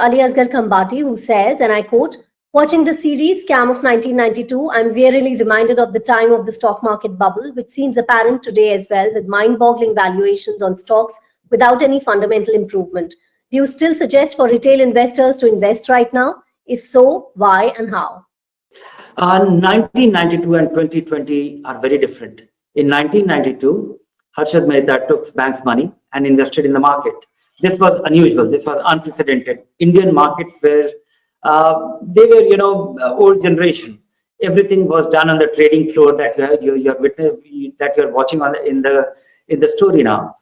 Ali Asghar Khambati, who says, and I quote, "Watching the series Scam of 1992, I'm wearily reminded of the time of the stock market bubble, which seems apparent today as well, with mind-boggling valuations on stocks without any fundamental improvement. Do you still suggest for retail investors to invest right now? If so, why and how?" 1992 and 2020 are very different. In 1992, Harshad Mehta took bank's money and invested in the market. This was unusual. This was unprecedented. Indian markets were they were, old generation. Everything was done on the trading floor that you're witness, that you're watching on in the story now.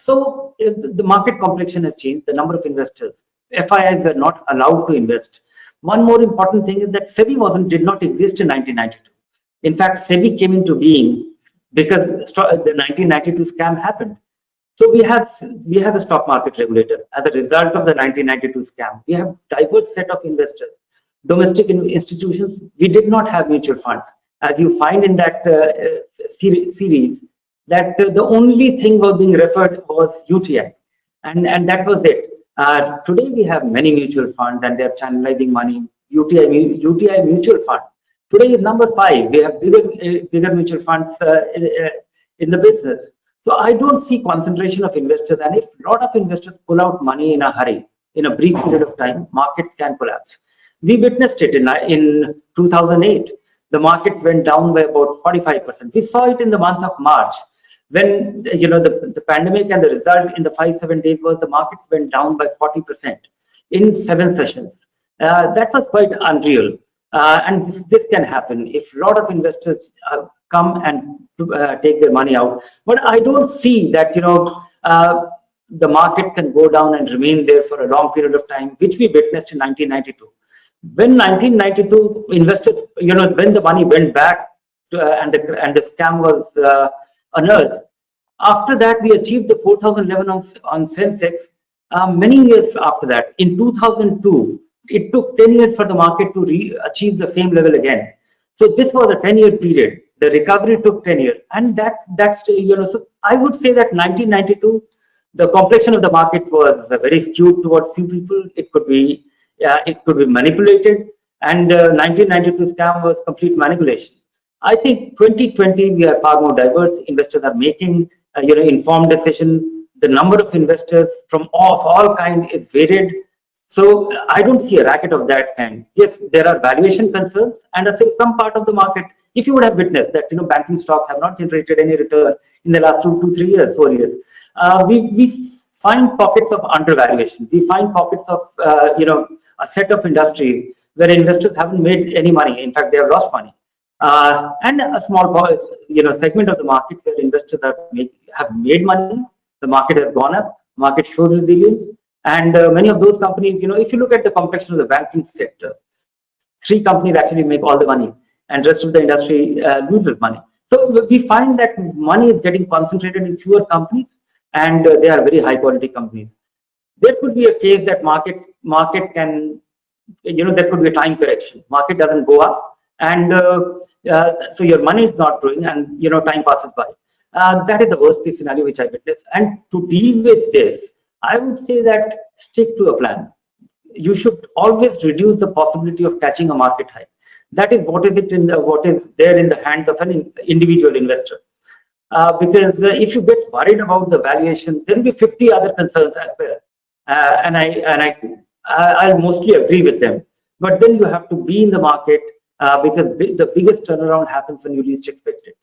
So the market complexion has changed. The number of investors, FIIs were not allowed to invest. One more important thing is that SEBI did not exist in 1992. In fact, SEBI came into being because the 1992 scam happened. So we have a stock market regulator. As a result of the 1992 scam, we have diverse set of investors, domestic institutions. We did not have mutual funds, as you find in that series. That the only thing was being referred was UTI, and that was it. Today we have many mutual funds, and they are channelizing money. UTI mutual fund today is number 5. We have bigger mutual funds in the business. So I don't see concentration of investors, and if a lot of investors pull out money in a hurry, in a brief period of time, markets can collapse. We witnessed it in 2008. The markets went down by about 45%. We saw it in the month of March, when the pandemic, and the result in the 5-7 days was the markets went down by 40% in 7 sessions. That was quite unreal. And this can happen if a lot of investors come and take their money out. But I don't see that the markets can go down and remain there for a long period of time, which we witnessed in 1992. When 1992 investors, when the money went back and the scam was unearthed, after that we achieved the 4,000 level on Sensex. Many years after that, in 2002. It took 10 years for the market to achieve the same level again. So this was a 10-year period. The recovery took 10 years, and that's so I would say that 1992, the complexion of the market was very skewed towards few people. It could be manipulated, and 1992 scam was complete manipulation. I think 2020 we are far more diverse. Investors are making informed decisions. The number of investors of all kind is varied. So I don't see a racket of that kind. Yes, there are valuation concerns, and I say some part of the market. If you would have witnessed that, banking stocks have not generated any return in the last 2, 3 years, 4 years. We find pockets of undervaluation. We find pockets of a set of industries where investors haven't made any money. In fact, they have lost money. And a small segment of the market where investors have made money. The market has gone up. Market shows resilience. And many of those companies, if you look at the complexion of the banking sector, 3 companies actually make all the money, and rest of the industry loses money. So we find that money is getting concentrated in fewer companies, and they are very high quality companies. There could be a case that market can, there could be a time correction. Market doesn't go up, and so your money is not growing, and time passes by. That is the worst case scenario which I witnessed. And to deal with this, I would say that stick to a plan. You should always reduce the possibility of catching a market high. That is what is there in the hands of an individual investor. Because if you get worried about the valuation, there will be 50 other concerns as well. And I'll mostly agree with them. But then you have to be in the market because the biggest turnaround happens when you least expect it.